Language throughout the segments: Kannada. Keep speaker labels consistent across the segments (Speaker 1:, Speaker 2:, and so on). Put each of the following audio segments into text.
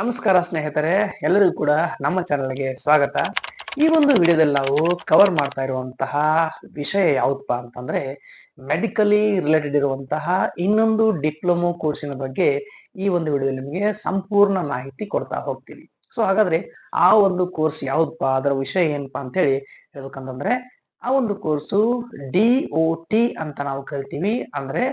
Speaker 1: ನಮಸ್ಕಾರ ಸ್ನೇಹಿತರೆ, ಎಲ್ಲರಿಗೂ ಕೂಡ ನಮ್ಮ ಚಾನಲ್ಗೆ ಸ್ವಾಗತ. ಈ ಒಂದು ವಿಡಿಯೋದಲ್ಲಿ ನಾವು ಕವರ್ ಮಾಡ್ತಾ ಇರುವಂತಹ ವಿಷಯ ಯಾವುದಪ್ಪ ಅಂತಂದ್ರೆ ಮೆಡಿಕಲಿ ರಿಲೇಟೆಡ್ ಇರುವಂತಹ ಇನ್ನೊಂದು ಡಿಪ್ಲೊಮೊ ಕೋರ್ಸಿನ ಬಗ್ಗೆ ಈ ಒಂದು ವಿಡಿಯೋದಲ್ಲಿ ನಿಮಗೆ ಸಂಪೂರ್ಣ ಮಾಹಿತಿ ಕೊಡ್ತಾ ಹೋಗ್ತೀವಿ. ಸೊ ಹಾಗಾದ್ರೆ ಆ ಒಂದು ಕೋರ್ಸ್ ಯಾವುದಪ್ಪ, ಅದರ ವಿಷಯ ಏನಪ್ಪಾ ಅಂತ ಹೇಳಿ ಹೇಳ್ಬೇಕಂತಂದ್ರೆ ಆ ಒಂದು ಕೋರ್ಸು DOT ಅಂತ ನಾವು ಕರಿತೀವಿ. ಅಂದ್ರೆ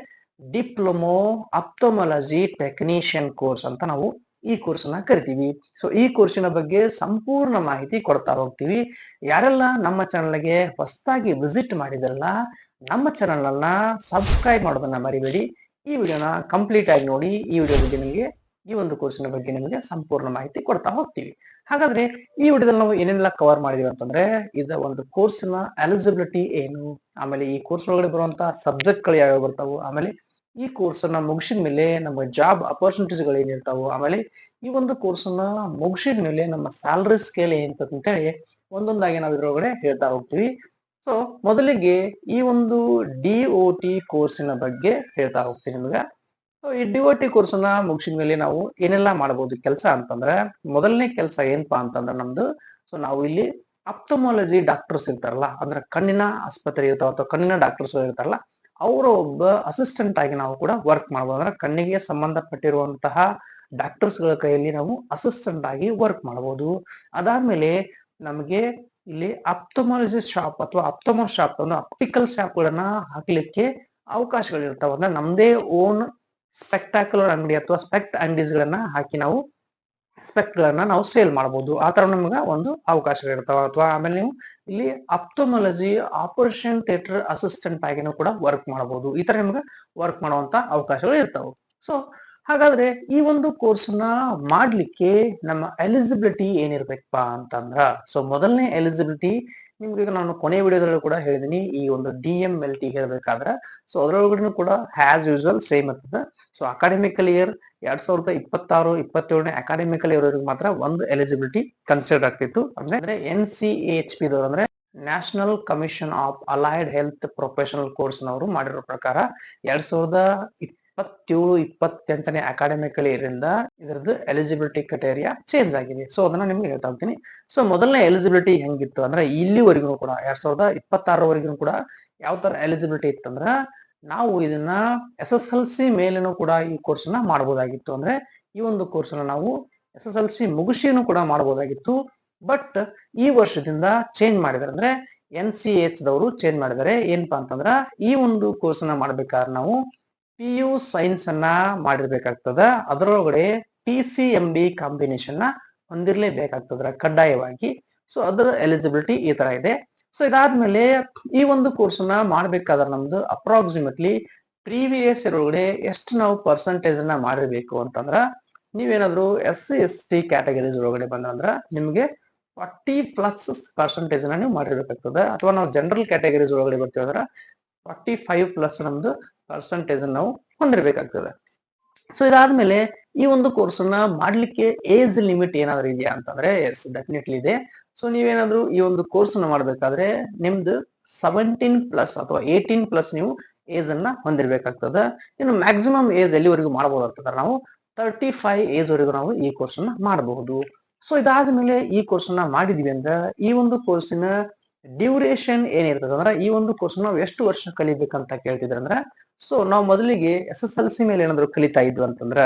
Speaker 1: ಡಿಪ್ಲೊಮೊ ಆಪ್ಥಾಲ್ಮಾಲಜಿ ಟೆಕ್ನಿಷಿಯನ್ ಕೋರ್ಸ್ ಅಂತ ನಾವು ಈ ಕೋರ್ಸ್ ಅನ್ನ ಕರಿತೀವಿ. ಸೊ ಈ ಕೋರ್ಸಿನ ಬಗ್ಗೆ ಸಂಪೂರ್ಣ ಮಾಹಿತಿ ಕೊಡ್ತಾ ಹೋಗ್ತೀವಿ. ಯಾರೆಲ್ಲ ನಮ್ಮ ಚಾನಲ್ಗೆ ಹೊಸದಾಗಿ ವಿಸಿಟ್ ಮಾಡಿದ್ರಲ್ಲ, ನಮ್ಮ ಚಾನಲ್ ಅನ್ನ ಸಬ್ಸ್ಕ್ರೈಬ್ ಮಾಡೋದನ್ನ ಮರಿಬೇಡಿ. ಈ ವಿಡಿಯೋನ ಕಂಪ್ಲೀಟ್ ಆಗಿ ನೋಡಿ. ಈ ವಿಡಿಯೋ ಬಗ್ಗೆ ನಿಮಗೆ ಈ ಒಂದು ಕೋರ್ಸಿನ ಬಗ್ಗೆ ನಿಮಗೆ ಸಂಪೂರ್ಣ ಮಾಹಿತಿ ಕೊಡ್ತಾ ಹೋಗ್ತೀವಿ. ಹಾಗಾದ್ರೆ ಈ ವಿಡಿಯೋದಲ್ಲಿ ನಾವು ಏನೆಲ್ಲ ಕವರ್ ಮಾಡಿದೀವಿ ಅಂತಂದ್ರೆ, ಇದ ಒಂದು ಕೋರ್ಸ್ನ ಎಲಿಜಿಬಿಲಿಟಿ ಏನು, ಆಮೇಲೆ ಈ ಕೋರ್ಸ್ ಒಳಗಡೆ ಬರುವಂತಹ ಸಬ್ಜೆಕ್ಟ್ ಗಳು ಯಾವ್ಯಾವ ಬರ್ತಾವು, ಆಮೇಲೆ ಈ ಕೋರ್ಸ್ ಅನ್ನ ಮುಗಿಸಿದ ಮೇಲೆ ನಮ್ಮ ಜಾಬ್ ಅಪರ್ಚುನಿಟೀಸ್ ಗಳು ಏನಿರ್ತಾವು, ಆಮೇಲೆ ಈ ಒಂದು ಕೋರ್ಸ್ ಅನ್ನ ಮುಗಿಸಿದ ಮೇಲೆ ನಮ್ಮ ಸ್ಯಾಲರಿ ಸ್ಕೇಲ್ ಏನಿರ್ತದೆ ಅಂತ ಹೇಳಿ ಒಂದೊಂದಾಗಿ ನಾವು ಇದ್ರೊಳಗಡೆ ಹೇಳ್ತಾ ಹೋಗ್ತೀವಿ. ಸೊ ಮೊದಲಿಗೆ ಈ ಒಂದು DOT ಕೋರ್ಸಿನ ಬಗ್ಗೆ ಹೇಳ್ತಾ ಹೋಗ್ತೀನಿ ನಿಮ್ಗೆ. ಸೊ ಈ DOT ಕೋರ್ಸ್ ಅನ್ನ ಮುಗಿಸಿದ ಮೇಲೆ ನಾವು ಏನೆಲ್ಲ ಮಾಡಬಹುದು ಕೆಲಸ ಅಂತಂದ್ರೆ, ಮೊದಲನೇ ಕೆಲಸ ಏನಪ್ಪಾ ಅಂತಂದ್ರೆ ನಮ್ದು, ಸೊ ನಾವು ಇಲ್ಲಿ ಅಪ್ಥಮಾಲಜಿ ಡಾಕ್ಟರ್ಸ್ ಇರ್ತಾರಲ್ಲ, ಅಂದ್ರೆ ಕಣ್ಣಿನ ಆಸ್ಪತ್ರೆ ಇರ್ತಾವ ಅಥವಾ ಕಣ್ಣಿನ ಡಾಕ್ಟರ್ಸ್ ಇರ್ತಾರಲ್ಲ, ಅವರ ಒಬ್ಬ ಅಸಿಸ್ಟೆಂಟ್ ಆಗಿ ನಾವು ಕೂಡ ವರ್ಕ್ ಮಾಡಬಹುದು. ಅಂದ್ರೆ ಕಣ್ಣಿಗೆ ಸಂಬಂಧಪಟ್ಟಿರುವಂತಹ ಡಾಕ್ಟರ್ಸ್ ಗಳ ಕೈಯಲ್ಲಿ ನಾವು ಅಸಿಸ್ಟೆಂಟ್ ಆಗಿ ವರ್ಕ್ ಮಾಡಬಹುದು. ಅದಾದ್ಮೇಲೆ ನಮಗೆ ಇಲ್ಲಿ ಅಪ್ಥಮಾಲಜಿ ಶಾಪ್ ಅಥವಾ ಅಪ್ಥಮೋ ಶಾಪ್ ಅಂದ್ರೆ ಅಪ್ಟಿಕಲ್ ಶಾಪ್ ಗಳನ್ನ ಹಾಕ್ಲಿಕ್ಕೆ ಅವಕಾಶಗಳು ಇರ್ತಾವ. ಅಂದ್ರೆ ನಮ್ದೇ ಓನ್ ಸ್ಪೆಕ್ಟಾಕ್ಯುಲರ್ ಅಂಗಡಿ ಅಥವಾ ಸ್ಪೆಕ್ಟ್ ಅಂಗಡೀಸ್ ಗಳನ್ನ ಹಾಕಿ ನಾವು ಸ್ಪೆಕ್ಟ್ ಗಳನ್ನ ನಾವು ಸೇಲ್ ಮಾಡಬಹುದು. ಆ ತರ ನಮ್ಗೆ ಒಂದು ಅವಕಾಶಗಳು ಇರ್ತಾವ. ಅಥವಾ ಆಮೇಲೆ ನೀವು ಇಲ್ಲಿ ಅಪ್ಥಮಾಲಜಿ ಆಪರೇಷನ್ ಥಿಯೇಟರ್ ಅಸಿಸ್ಟೆಂಟ್ ಆಗಿನೂ ಕೂಡ ವರ್ಕ್ ಮಾಡಬಹುದು. ಈ ತರ ನಿಮ್ಗೆ ವರ್ಕ್ ಮಾಡುವಂತ ಅವಕಾಶಗಳು ಇರ್ತಾವೆ. ಸೊ ಹಾಗಾದ್ರೆ ಈ ಒಂದು ಕೋರ್ಸ್ ನ ಮಾಡ್ಲಿಕ್ಕೆ ನಮ್ಮ ಎಲಿಜಿಬಿಲಿಟಿ ಏನಿರ್ಬೇಕಪ್ಪ ಅಂತಂದ್ರ, ಸೊ ಮೊದಲನೇ ಎಲಿಜಿಬಿಲಿಟಿ ನಿಮ್ಗೆ ಈಗ ನಾನು ಕೊನೆ ವಿಡಿಯೋದಲ್ಲೂ ಕೂಡ ಹೇಳಿದೀನಿ. ಈ ಒಂದು DMLT ಹೇಳ್ಬೇಕಾದ್ರೆ ಸೊ ಅದರೊಳಗಡೆ ಕೂಡ ಹ್ಯಾಸ್ ಯೂಶುವಲ್ ಸೇಮ್ ಇರ್ತದೆ. So academical year 2026-27 academical year ಮಾತ್ರ ಒಂದು ಎಲಿಜಿಬಿಲಿಟಿ ಕನ್ಸಿಡರ್ ಆಗ್ತಿತ್ತು. ಅಂದ್ರೆ NCHP ದವರು ಅಂದ್ರೆ national commission of allied health professional course ನವರು ಮಾಡಿರೋ ಪ್ರಕಾರ 2027-28 ಅಕಾಡೆಮಿಕಲ್ ಇಯರ್ ಇಂದ ಇದರದ್ದು ಎಲಿಜಿಬಿಲಿಟಿ ಕ್ರೈಟೇರಿಯಾ ಚೇಂಜ್ ಆಗಿದೆ. ಸೊ ಅದನ್ನ ನಿಮ್ಗೆ ಹೇಳ್ತಾ ಹೋಗ್ತೀನಿ. ಸೊ ಮೊದಲನೇ ಎಲಿಜಿಬಿಲಿಟಿ ಹೆಂಗಿತ್ತು ಅಂದ್ರೆ, ಇಲ್ಲಿವರೆಗೂ ಕೂಡ 2026 ಕೂಡ ಯಾವ ತರ ಎಲಿಜಿಬಿಲಿಟಿ ಇತ್ತಂದ್ರ, ನಾವು ಇದನ್ನ SSLC ಮೇಲೇನೂ ಕೂಡ ಈ ಕೋರ್ಸ್ ನ ಮಾಡಬಹುದಾಗಿತ್ತು. ಅಂದ್ರೆ ಈ ಒಂದು ಕೋರ್ಸ್ ನ ನಾವು SSLC ಮುಗಿಸಿನೂ ಕೂಡ ಮಾಡಬಹುದಾಗಿತ್ತು. ಬಟ್ ಈ ವರ್ಷದಿಂದ ಚೇಂಜ್ ಮಾಡಿದಾರೆ. ಅಂದ್ರೆ NCH ದವರು ಚೇಂಜ್ ಮಾಡಿದ್ದಾರೆ. ಏನಪ್ಪಾ ಅಂತಂದ್ರ, ಈ ಒಂದು ಕೋರ್ಸ್ ನ ಮಾಡ್ಬೇಕಾದ್ರೆ ನಾವು PU ಸೈನ್ಸ್ ಅನ್ನ ಮಾಡಿರ್ಬೇಕಾಗ್ತದ. ಅದರೊಳಗಡೆ PCMD ಕಾಂಬಿನೇಷನ್ ನ ಹೊಂದಿರ್ಲೇಬೇಕಾಗ್ತದ ಕಡ್ಡಾಯವಾಗಿ. ಸೊ ಅದರ ಎಲಿಜಿಬಿಲಿಟಿ ಈ ತರ ಇದೆ. ಸೊ ಇದಾದ್ಮೇಲೆ ಈ ಒಂದು ಕೋರ್ಸ್ ನ ಮಾಡ್ಬೇಕಾದ್ರೆ ನಮ್ದು ಅಪ್ರಾಕ್ಸಿಮೇಟ್ಲಿ ಪ್ರೀವಿಯಸ್ ಇಯರ್ ಒಳಗಡೆ ಎಷ್ಟು ನಾವು ಪರ್ಸೆಂಟೇಜ್ ಅನ್ನ ಮಾಡಿರ್ಬೇಕು ಅಂತಂದ್ರ, ನೀವೇನಾದ್ರು SC/ST ಕ್ಯಾಟಗರೀಸ್ ಒಳಗಡೆ ಬಂದ್ರ ನಿಮ್ಗೆ 40+% ಅನ್ನ ನೀವು ಮಾಡಿರ್ಬೇಕಾಗ್ತದೆ. ಅಥವಾ ನಾವು ಜನರಲ್ ಕ್ಯಾಟಗರೀಸ್ ಒಳಗಡೆ ಬರ್ತೀವಿ ಅಂದ್ರೆ 45+ ನಮ್ದು ಪರ್ಸೆಂಟೇಜ್ ನಾವು ಹೊಂದಿರ್ಬೇಕಾಗ್ತದೆ. ಸೊ ಇದಾದ್ಮೇಲೆ ಈ ಒಂದು ಕೋರ್ಸ್ ನ ಮಾಡ್ಲಿಕ್ಕೆ ಏಜ್ ಲಿಮಿಟ್ ಏನಾದ್ರು ಇದೆಯಾ ಅಂತಂದ್ರೆ, ಎಸ್ ಡೆಫಿನೆಟ್ಲಿ ಇದೆ. ಸೊ ನೀವೇನಾದ್ರು ಈ ಒಂದು ಕೋರ್ಸ್ ನ ಮಾಡ್ಬೇಕಾದ್ರೆ ನಿಮ್ದು 17+ ಅಥವಾ 18+ ನೀವು ಏಜ್ ಅನ್ನ ಹೊಂದಿರ್ಬೇಕಾಗ್ತದ. ಇನ್ನು ಮ್ಯಾಕ್ಸಿಮಮ್ ಏಜ್ ಎಲ್ಲಿವರೆಗೂ ಮಾಡಬಹುದು ಅಂತಂದ್ರೆ ನಾವು 35 ಏಜ್ ವರೆಗೂ ನಾವು ಈ ಕೋರ್ಸ್ ಅನ್ನ ಮಾಡಬಹುದು. ಸೊ ಇದಾದ್ಮೇಲೆ ಈ ಕೋರ್ಸ್ ನ ಮಾಡಿದ್ವಿ ಅಂದ್ರೆ ಈ ಒಂದು ಕೋರ್ಸಿನ ಡ್ಯೂರೇಷನ್ ಏನಿರ್ತದೆ ಅಂದ್ರೆ, ಈ ಒಂದು ಕೋರ್ಸ್ ನಾವು ಎಷ್ಟು ವರ್ಷ ಕಲಿಬೇಕಂತ ಕೇಳ್ತಿದ್ರೆ ಅಂದ್ರೆ, ಸೊ ನಾವು ಮೊದಲಿಗೆ SSLC ಮೇಲೆ ಏನಾದ್ರು ಕಲಿತಾ ಇದ್ವಿ ಅಂತಂದ್ರ,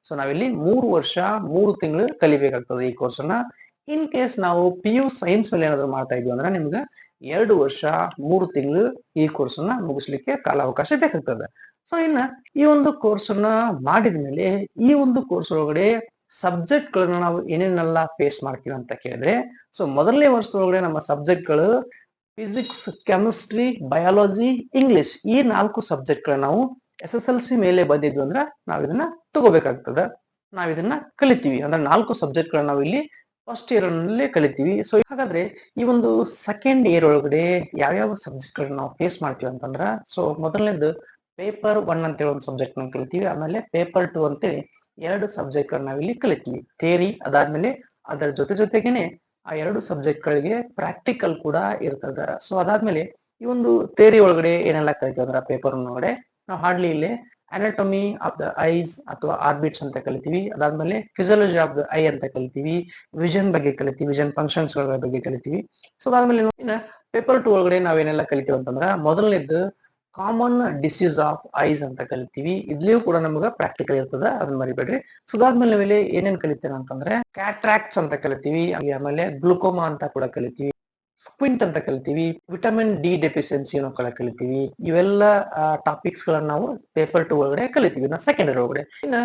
Speaker 1: ಸೊ ನಾವಿಲ್ಲಿ 3 ವರ್ಷ 3 ತಿಂಗಳು ಕಲಿಬೇಕಾಗ್ತದೆ ಈ ಕೋರ್ಸ್ ಅನ್ನ. ಇನ್ ಕೇಸ್ ನಾವು PU ಸೈನ್ಸ್ ಮೇಲೆ ಏನಾದ್ರು ಮಾಡ್ತಾ ಇದ್ವಿ ಅಂದ್ರೆ ನಿಮ್ಗೆ 2 ವರ್ಷ 3 ತಿಂಗಳು ಈ ಕೋರ್ಸ್ ಅನ್ನ ಮುಗಿಸ್ಲಿಕ್ಕೆ ಕಾಲಾವಕಾಶ ಬೇಕಾಗ್ತದೆ. ಸೊ ಇನ್ನ ಈ ಒಂದು ಕೋರ್ಸ್ ಅನ್ನ ಮಾಡಿದ್ಮೇಲೆ ಈ ಒಂದು ಕೋರ್ಸ್ ಒಳಗಡೆ ಸಬ್ಜೆಕ್ಟ್ ಗಳನ್ನ ನಾವು ಏನೇನೆಲ್ಲ ಫೇಸ್ ಮಾಡ್ತೀವಿ ಅಂತ ಕೇಳಿದ್ರೆ, ಸೊ ಮೊದಲನೇ ವರ್ಷದೊಳಗಡೆ ನಮ್ಮ ಸಬ್ಜೆಕ್ಟ್ ಗಳು ಫಿಸಿಕ್ಸ್, ಕೆಮಿಸ್ಟ್ರಿ, ಬಯಾಲಜಿ, ಇಂಗ್ಲಿಷ್ ಈ 4 ಸಬ್ಜೆಕ್ಟ್ ಗಳನ್ನ ನಾವು SSLC ಮೇಲೆ ಬಂದಿದ್ವಿ ಅಂದ್ರೆ ನಾವ್ ಇದನ್ನ ತಗೋಬೇಕಾಗ್ತದೆ. ನಾವ್ ಇದನ್ನ ಕಲಿತೀವಿ. ಅಂದ್ರೆ 4 ಸಬ್ಜೆಕ್ಟ್ ಗಳನ್ನ ನಾವು ಇಲ್ಲಿ ಫಸ್ಟ್ ಇಯರ್ ನಲ್ಲಿ ಕಲಿತೀವಿ. ಸೊ ಹಾಗಾದ್ರೆ ಈ ಒಂದು ಸೆಕೆಂಡ್ ಇಯರ್ ಒಳಗಡೆ ಯಾವ್ಯಾವ ಸಬ್ಜೆಕ್ಟ್ ಗಳನ್ನ ನಾವು ಫೇಸ್ ಮಾಡ್ತೀವಿ ಅಂತಂದ್ರ, ಸೊ ಮೊದಲನೇದು ಪೇಪರ್ 1 ಅಂತೇಳಿ ಒಂದು ಸಬ್ಜೆಕ್ಟ್ ನ ಕಲಿತೀವಿ. ಆಮೇಲೆ ಪೇಪರ್ 2 ಅಂತೇಳಿ 2 ಸಬ್ಜೆಕ್ಟ್ ಗಳನ್ನ ನಾವಿಲ್ಲಿ ಕಲಿತೀವಿ, ಥಿಯರಿ. ಅದಾದ್ಮೇಲೆ ಅದರ ಜೊತೆಗೇನೆ ಆ 2 ಸಬ್ಜೆಕ್ಟ್ ಗಳಿಗೆ ಪ್ರಾಕ್ಟಿಕಲ್ ಕೂಡ ಇರ್ತದ. ಸೊ ಅದಾದ್ಮೇಲೆ ಈ ಒಂದು ಥಿಯರಿ ಒಳಗಡೆ ಏನೆಲ್ಲ ಕಲಿತೀವಿ ಅಂದ್ರೆ ಪೇಪರ್ ಒಳಗಡೆ ನಾವು ಹಾರ್ಡ್ಲಿ ಇಲ್ಲಿ ಅನಾಟಮಿ ಆಫ್ ದ ಐಸ್ ಅಥವಾ ಆರ್ಬಿಟ್ಸ್ ಅಂತ ಕಲಿತೀವಿ. ಅದಾದ್ಮೇಲೆ ಫಿಸಿಯಾಲಜಿ ಆಫ್ ದ ಐ ಅಂತ ಕಲಿತೀವಿ. ವಿಷನ್ ಬಗ್ಗೆ ಕಲಿತೀವಿ, ವಿಷನ್ ಫಂಕ್ಷನ್ಸ್ ಗಳ ಬಗ್ಗೆ ಕಲಿತೀವಿ. ಸೊ ಅದಾದ್ಮೇಲೆ ಇನ್ನ ಪೇಪರ್ 2 ಒಳಗಡೆ ನಾವೇನೆಲ್ಲ ಕಲಿತೀವಿ ಅಂತಂದ್ರ ಮೊದಲನೇದ್ದು ಕಾಮನ್ ಡಿಸೀಸ್ ಆಫ್ ಐಸ್ ಅಂತ ಕಲಿತೀವಿ. ಇದ್ಲಿಯೂ ಕೂಡ ನಮ್ಗೆ ಪ್ರಾಕ್ಟಿಕಲ್ ಇರ್ತದ, ಅದನ್ನ ಮರಿಬೇಡ್ರಿ. ಸೊ ಅದಾದ್ಮೇಲೆ ನಾವಿಲ್ಲಿ ಏನೇನ್ ಕಲಿತೇವೆ ಅಂತಂದ್ರೆ ಕ್ಯಾಟ್ರಾಕ್ಟ್ಸ್ ಅಂತ ಕಲಿತೀವಿ, ಆಮೇಲೆ ಗ್ಲುಕೋಮಾ ಅಂತ ಕೂಡ ಕಲಿತೀವಿ, ಸ್ಕ್ವಿಂಟ್ ಅಂತ ಕಲಿತೀವಿ, ವಿಟಮಿನ್ ಡಿ ಡೆಫಿಷಿಯನ್ಸಿ ಅನ್ನೋ ಕಲಿತೀವಿ. ಇವೆಲ್ಲ ಟಾಪಿಕ್ಸ್ ಗಳನ್ನ ನಾವು ಪೇಪರ್ 2 ಒಳಗಡೆ ಕಲಿತೀವಿ ಸೆಕೆಂಡ್ ಇಯರ್ ಒಳಗಡೆ. ಇನ್ನ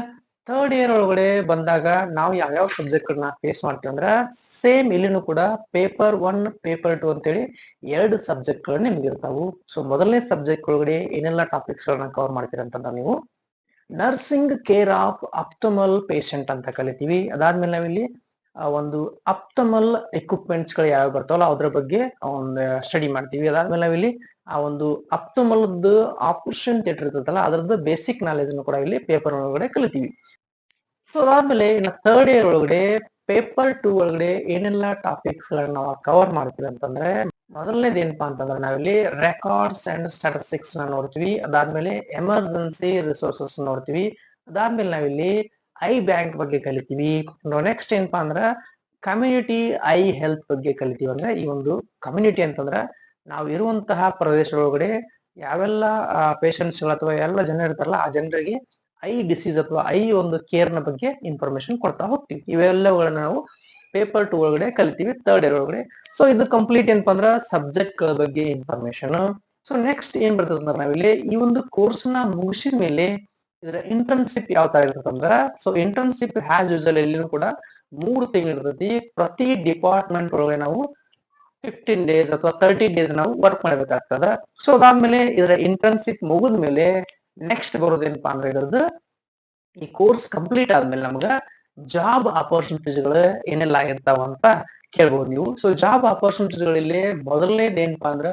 Speaker 1: ಥರ್ಡ್ ಇಯರ್ ಒಳಗಡೆ ಬಂದಾಗ ನಾವು ಯಾವ್ಯಾವ ಸಬ್ಜೆಕ್ಟ್ ಗಳನ್ನ ಫೇಸ್ ಮಾಡ್ತೀವಿ ಅಂದ್ರ ಸೇಮ್ ಇಲ್ಲಿನೂ ಕೂಡ ಪೇಪರ್ 1 ಪೇಪರ್ 2 ಅಂತೇಳಿ 2 ಸಬ್ಜೆಕ್ಟ್ ಗಳು ನಿಮ್ಗೆ ಇರ್ತಾವು. ಸೊ ಮೊದಲನೇ ಸಬ್ಜೆಕ್ಟ್ ಒಳಗಡೆ ಏನೆಲ್ಲ ಟಾಪಿಕ್ಸ್ ಗಳನ್ನ ಕವರ್ ಮಾಡ್ತೀರಿ ಅಂತಂದ್ರೆ ನೀವು ನರ್ಸಿಂಗ್ ಕೇರ್ ಆಫ್ ಅಪ್ಟಮಲ್ ಪೇಷಂಟ್ ಅಂತ ಕಲಿತೀವಿ. ಅದಾದ್ಮೇಲೆ ನಾವಿಲ್ಲಿ ಒಂದು ಅಪ್ಟಮಲ್ ಎಕ್ವಿಪ್ಮೆಂಟ್ಸ್ ಗಳು ಯಾವ ಬರ್ತಾವಲ್ಲ ಅದ್ರ ಬಗ್ಗೆ ಒಂದು ಸ್ಟಡಿ ಮಾಡ್ತೀವಿ. ಅದಾದ್ಮೇಲೆ ನಾವಿಲ್ಲಿ ಆ ಒಂದು ಅಪ್ಟಮಲ್ ಆಪರೇಷನ್ ಥಿಯೇಟರ್ ಇರ್ತದಲ್ಲ ಅದ್ರದ್ದು ಬೇಸಿಕ್ ನಾಲೆಜ್ ಕೂಡ ಇಲ್ಲಿ ಪೇಪರ್ ಒಳಗಡೆ ಕಲಿತೀವಿ. ಸೊ ಅದಾದ್ಮೇಲೆ ಇನ್ನು ಥರ್ಡ್ ಇಯರ್ ಒಳಗಡೆ ಪೇಪರ್ 2 ಒಳಗಡೆ ಏನೆಲ್ಲ ಟಾಪಿಕ್ಸ್ ಗಳನ್ನ ನಾವು ಕವರ್ ಮಾಡ್ತೀವಿ ಅಂತಂದ್ರೆ ಮೊದಲನೇದು ಏನಪ್ಪಾ ಅಂತಂದ್ರೆ ನಾವಿಲ್ಲಿ ರೆಕಾರ್ಡ್ಸ್ ಅಂಡ್ ಸ್ಟಾಟಿಸ್ಟಿಕ್ಸ್ ನ ನೋಡ್ತೀವಿ. ಅದಾದ್ಮೇಲೆ ಎಮರ್ಜೆನ್ಸಿ ರಿಸೋರ್ಸಸ್ ನೋಡ್ತೀವಿ. ಅದಾದ್ಮೇಲೆ ನಾವಿಲ್ಲಿ ಐ ಬ್ಯಾಂಕ್ ಬಗ್ಗೆ ಕಲಿತೀವಿ. ನೆಕ್ಸ್ಟ್ ಏನಪ್ಪಾ ಅಂದ್ರ ಕಮ್ಯುನಿಟಿ ಐ ಹೆಲ್ತ್ ಬಗ್ಗೆ ಕಲಿತೀವಿ. ಅಂದ್ರೆ ಈ ಒಂದು ಕಮ್ಯುನಿಟಿ ಅಂತಂದ್ರ ನಾವು ಇರುವಂತಹ ಪ್ರದೇಶದೊಳಗಡೆ ಯಾವೆಲ್ಲ ಪೇಷಂಟ್ಸ್ ಅಥವಾ ಎಲ್ಲ ಜನ ಇರ್ತಾರಲ್ಲ ಆ ಜನರಿಗೆ ಐ ಡಿಸೀಸ್ ಅಥವಾ ಐ ಒಂದು ಕೇರ್ ನ ಬಗ್ಗೆ ಇನ್ಫಾರ್ಮೇಶನ್ ಕೊಡ್ತಾ ಹೋಗ್ತೀವಿ. ಇವೆಲ್ಲಗಳನ್ನ ನಾವು ಪೇಪರ್ 2 ಒಳಗಡೆ ಕಲಿತೀವಿ ಥರ್ಡ್ ಇಯರ್ ಒಳಗಡೆ. ಸೊ ಇದು ಕಂಪ್ಲೀಟ್ ಏನಪ್ಪಾ ಅಂದ್ರ ಸಬ್ಜೆಕ್ಟ್ ಗಳ ಬಗ್ಗೆ ಇನ್ಫಾರ್ಮೇಶನ್. ಸೊ ನೆಕ್ಸ್ಟ್ ಏನ್ ಬರ್ತದೆ ಅಂದ್ರೆ ನಾವಿಲ್ಲಿ ಈ ಒಂದು ಕೋರ್ಸ್ ನ ಮುಗಿಸಿದ ಮೇಲೆ ಇದರ ಇಂಟರ್ನ್ಶಿಪ್ ಯಾವ ತರ ಇರ್ತದಂದ್ರ ಸೊ ಇಂಟರ್ನ್ಶಿಪ್ ಹ್ಯಾಸ್ ಯೂಸಲ್ ಎಲ್ಲಿನೂ ಕೂಡ 3 ತಿಂಗಳು ಇರ್ತೈತಿ. ಪ್ರತಿ ಡಿಪಾರ್ಟ್ಮೆಂಟ್ ಒಳಗೆ ನಾವು 15 ಡೇಸ್ ಅಥವಾ 30 ಡೇಸ್ ನಾವು ವರ್ಕ್ ಮಾಡ್ಬೇಕಾಗ್ತದ. ಸೊ ಅದಾದ್ಮೇಲೆ ಇದರ ಇಂಟರ್ನ್ಶಿಪ್ ಮುಗಿದ ಮೇಲೆ ನೆಕ್ಸ್ಟ್ ಬರೋದೇನಪ್ಪಾ ಅಂದ್ರೆ ಇದ್ರದ್ದು ಈ ಕೋರ್ಸ್ ಕಂಪ್ಲೀಟ್ ಆದ್ಮೇಲೆ ನಮ್ಗ ಜಾಬ್ ಆಪರ್ಚುನಿಟೀಸ್ಗಳು ಏನೆಲ್ಲ ಇರ್ತಾವ ಅಂತ ಕೇಳ್ಬೋದು ನೀವು. ಸೊ ಜಾಬ್ ಆಪರ್ಚುನಿಟೀಸ್ಗಳಲ್ಲಿ ಮೊದಲನೇದು ಏನಪ್ಪಾ ಅಂದ್ರ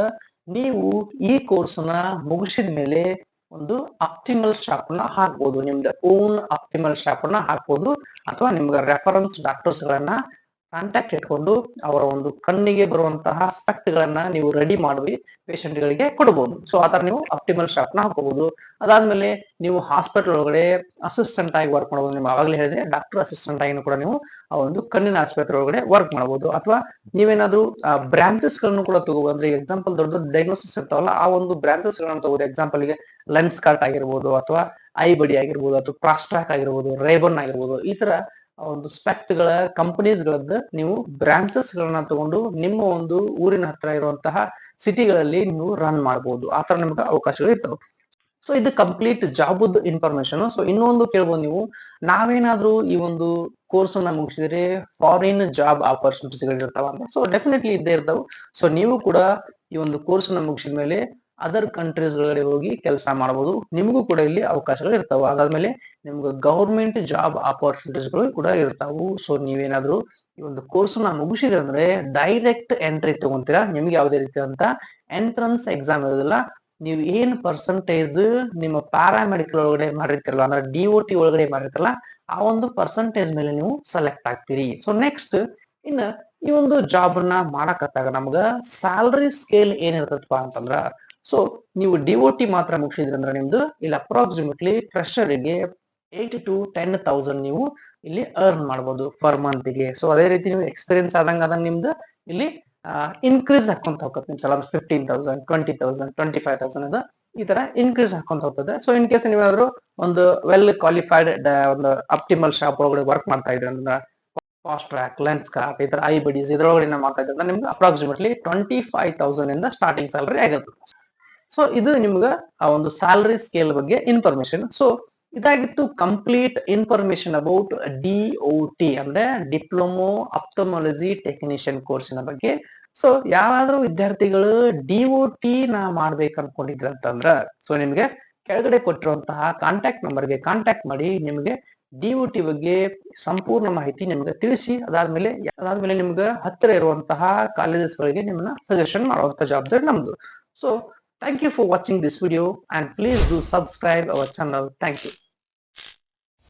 Speaker 1: ನೀವು ಈ ಕೋರ್ಸ್ ನ ಮುಗಿಸಿದ ಮೇಲೆ ಒಂದು ಆಪ್ಟಿಮಲ್ ಸ್ಟಾಫ್ ನ ಹಾಕ್ಬೋದು, ನಿಮ್ದು ಓನ್ ಆಪ್ಟಿಮಲ್ ಸ್ಟಾಫ್ ನ ಹಾಕ್ಬೋದು, ಅಥವಾ ನಿಮ್ಗೆ ರೆಫರೆನ್ಸ್ ಡಾಕ್ಟರ್ಸ್ ಗಳನ್ನ ಕಾಂಟ್ಯಾಕ್ಟ್ ಇಟ್ಕೊಂಡು ಅವರ ಒಂದು ಕಣ್ಣಿಗೆ ಬರುವಂತಹ ಸ್ಪೆಕ್ಟ್ ಗಳನ್ನ ನೀವು ರೆಡಿ ಮಾಡಿ ಪೇಷಂಟ್ ಗಳಿಗೆ ಕೊಡಬಹುದು. ಸೊ ಆತರ ನೀವು ಆಪ್ಟಿಮಲ್ ಸ್ಟಾಫ್ ನ ಹಾಕೋಬಹುದು. ಅದಾದ್ಮೇಲೆ ನೀವು ಹಾಸ್ಪಿಟಲ್ ಒಳಗಡೆ ಅಸಿಸ್ಟೆಂಟ್ ಆಗಿ ವರ್ಕ್ ಮಾಡಬಹುದು. ನಿಮ್ಗೆ ಆವಾಗಲೇ ಹೇಳಿದ್ರೆ ಡಾಕ್ಟರ್ ಅಸಿಸ್ಟೆಂಟ್ ಆಗಿ ಕೂಡ ನೀವು ಆ ಒಂದು ಕಣ್ಣಿನ ಆಸ್ಪತ್ರೆ ಒಳಗಡೆ ವರ್ಕ್ ಮಾಡಬಹುದು. ಅಥವಾ ನೀವೇನಾದ್ರೂ ಬ್ರಾಂಚಸ್ ಗಳನ್ನು ಕೂಡ ತಗೋಬಹುದು. ಅಂದ್ರೆ ಎಕ್ಸಾಂಪಲ್ ದೊಡ್ಡ ದೊಡ್ಡ ಡಯಾಗ್ನೋಸಿಸ್ ಇರ್ತಾವಲ್ಲ ಆ ಒಂದು ಬ್ರಾಂಚಸ್ ಗಳನ್ನ ತಗೋಬಹುದು. ಎಕ್ಸಾಂಪಲ್ ಗೆ ಲೆನ್ಸ್ ಕಾರ್ಟ್ ಆಗಿರ್ಬೋದು, ಅಥವಾ ಐ ಬಡಿ ಆಗಿರ್ಬೋದು, ಅಥವಾ ಪ್ರಾಸ್ಟ್ರಾಕ್ ಆಗಿರ್ಬೋದು, ರೇಬನ್ ಆಗಿರ್ಬೋದು, ಈ ತರ ಒಂದು ಸ್ಪೆಕ್ಟ್ ಗಳ ಕಂಪನೀಸ್ ಗಳದ್ದು ನೀವು ಬ್ರಾಂಚಸ್ ಗಳನ್ನ ತಗೊಂಡು ನಿಮ್ಮ ಒಂದು ಊರಿನ ಹತ್ರ ಇರುವಂತಹ ಸಿಟಿಗಳಲ್ಲಿ ನೀವು ರನ್ ಮಾಡಬಹುದು. ಆತರ ನಿಮ್ಗೆ ಅವಕಾಶಗಳು ಇರ್ತವೆ. ಸೊ ಇದು ಕಂಪ್ಲೀಟ್ ಜಾಬ್ ಇನ್ಫಾರ್ಮೇಶನ್. ಸೊ ಇನ್ನೊಂದು ಕೇಳ್ಬೋದು ನೀವು, ನಾವೇನಾದ್ರೂ ಈ ಒಂದು ಕೋರ್ಸ್ ಅನ್ನ ಮುಗಿಸಿದ್ರೆ ಫಾರಿನ್ ಜಾಬ್ ಆಪರ್ಚುನಿಟೀಸ್ಗಳು ಇರ್ತಾವ ಅಂತ. ಸೊ ಡೆಫಿನೆಟ್ಲಿ ಇದ್ದೇ ಇರ್ತಾವ. ಸೊ ನೀವು ಕೂಡ ಈ ಒಂದು ಕೋರ್ಸ್ ಅನ್ನ ಮುಗಿಸಿದ ಮೇಲೆ ಅದರ್ ಕಂಟ್ರೀಸ್ ಗಳಿಗೆ ಹೋಗಿ ಕೆಲಸ ಮಾಡಬಹುದು. ನಿಮಗೂ ಕೂಡ ಇಲ್ಲಿ ಅವಕಾಶಗಳು ಇರ್ತಾವ. ಅದಾದ್ಮೇಲೆ ನಿಮ್ಗೆ ಗೌರ್ಮೆಂಟ್ ಜಾಬ್ ಆಪರ್ಚುನಿಟೀಸ್ಗಳು ಕೂಡ ಇರ್ತಾವು. ಸೊ ನೀವೇನಾದ್ರೂ ಈ ಒಂದು ಕೋರ್ಸ್ ನ ಮುಗಿಸಿದ್ರೆ ಅಂದ್ರೆ ಡೈರೆಕ್ಟ್ ಎಂಟ್ರಿ ತಗೊಂತೀರಾ. ನಿಮ್ಗೆ ಯಾವುದೇ ರೀತಿಯಾದಂತ ಎಂಟ್ರನ್ಸ್ ಎಕ್ಸಾಮ್ ಇರೋದಿಲ್ಲ. ನೀವು ಏನ್ ಪರ್ಸೆಂಟೇಜ್ ನಿಮ್ಮ ಪ್ಯಾರಾಮೆಡಿಕಲ್ ಒಳಗಡೆ ಮಾಡಿರ್ತಿರಲ್ಲ, ಅಂದ್ರೆ DOT ಒಳಗಡೆ ಮಾಡಿರ್ತಿರಲ್ಲ, ಆ ಒಂದು ಪರ್ಸೆಂಟೇಜ್ ಮೇಲೆ ನೀವು ಸೆಲೆಕ್ಟ್ ಆಗ್ತೀರಿ. ಸೊ ನೆಕ್ಸ್ಟ್ ಇನ್ನ ಈ ಒಂದು ಜಾಬ್ ನ ಮಾಡಕತ್ತಾಗ ನಮ್ಗ ಸ್ಯಾಲರಿ ಸ್ಕೇಲ್ ಏನಿರ್ತಪ್ಪ ಅಂತಂದ್ರ ಸೊ ನೀವು DOT ಮಾತ್ರ ಮುಗಿಸಿದ್ರಿ ಅಂದ್ರೆ ನಿಮ್ದು ಇಲ್ಲಿ ಅಪ್ರಾಕ್ಸಿಮೇಟ್ಲಿ ಫ್ರೆಶರ್ಗೆ 8 to 10,000 ನೀವು ಇಲ್ಲಿ ಅರ್ನ್ ಮಾಡಬಹುದು ಪರ್ ಮಂತ್ ಗೆ. ಸೊ ಅದೇ ರೀತಿ ನೀವು ಎಕ್ಸ್ಪೀರಿಯನ್ಸ್ ಆದಂಗ ನಿಮ್ದು ಇಲ್ಲಿ ಇನ್ಕ್ರೀಸ್ ಹಾಕೊಂತ ಹೋಗುತ್ತೆ. ಸಲ 15,000, 20,000, 25,000 ಅದ ಈ ತರ ಇನ್ಕ್ರೀಸ್ ಹಾಕೊಂತ ಹೋಗ್ತದೆ. ಸೊ ಇನ್ ಕೇಸ್ ನೀವೇನಾದ್ರು ಒಂದು ವೆಲ್ ಕ್ವಾಲಿಫೈಡ್ ಒಂದು ಆಪ್ಟಿಮಲ್ ಶಾಪ್ ಒಳಗಡೆ ವರ್ಕ್ ಮಾಡ್ತಾ ಇದ್ರೆ ಅಂದ್ರೆ ಫಾಸ್ಟ್ ಟ್ರ್ಯಾಕ್, ಲೆನ್ಸ್ ಕಾರ್ಟ್, ಈ ತರ ಐ ಬಡೀಸ್ ಇದ್ರೊಳಗಡೆ ಮಾಡ್ತಾ ಇದ್ರೆ ನಿಮ್ಗೆ ಅಪ್ರಾಕ್ಸಿಮೇಟ್ಲಿ 25,000 ಇಂದ ಸ್ಟಾರ್ಟಿಂಗ್ ಸ್ಯಾಲರಿ ಆಗಿರ್ತದೆ. ಸೊ ಇದು ನಿಮ್ಗೆ ಆ ಒಂದು ಸ್ಯಾಲರಿ ಸ್ಕೇಲ್ ಬಗ್ಗೆ ಇನ್ಫಾರ್ಮೇಶನ್. ಸೊ ಇದಾಗಿತ್ತು ಕಂಪ್ಲೀಟ್ ಇನ್ಫಾರ್ಮೇಶನ್ ಅಬೌಟ್ DOT ಅಂದ್ರೆ ಡಿಪ್ಲೊಮೊ ಆಪ್ಟಮಾಲಜಿ ಟೆಕ್ನಿಷಿಯನ್ ಕೋರ್ಸಿನ ಬಗ್ಗೆ. ಸೊ ಯಾರಾದ್ರೂ ವಿದ್ಯಾರ್ಥಿಗಳು DOT ನ ಮಾಡ್ಬೇಕು ಅನ್ಕೊಂಡಿದ್ರ ಅಂತಂದ್ರ ಸೊ ನಿಮ್ಗೆ ಕೆಳಗಡೆ ಕೊಟ್ಟಿರುವಂತಹ ಕಾಂಟ್ಯಾಕ್ಟ್ ನಂಬರ್ಗೆ ಕಾಂಟ್ಯಾಕ್ಟ್ ಮಾಡಿ ನಿಮ್ಗೆ DOT ಬಗ್ಗೆ ಸಂಪೂರ್ಣ ಮಾಹಿತಿ ನಿಮ್ಗೆ ತಿಳಿಸಿ ಅದಾದ್ಮೇಲೆ ನಿಮ್ಗೆ ಹತ್ತಿರ ಇರುವಂತಹ ಕಾಲೇಜಸ್ ಗಳಿಗೆ ನಿಮ್ಮನ್ನ ಸಜೆಷನ್ ಮಾಡುವಂತ ಜವಾಬ್ದಾರಿ ನಮ್ದು. So thank you for watching this video and please do subscribe our channel. Thank you.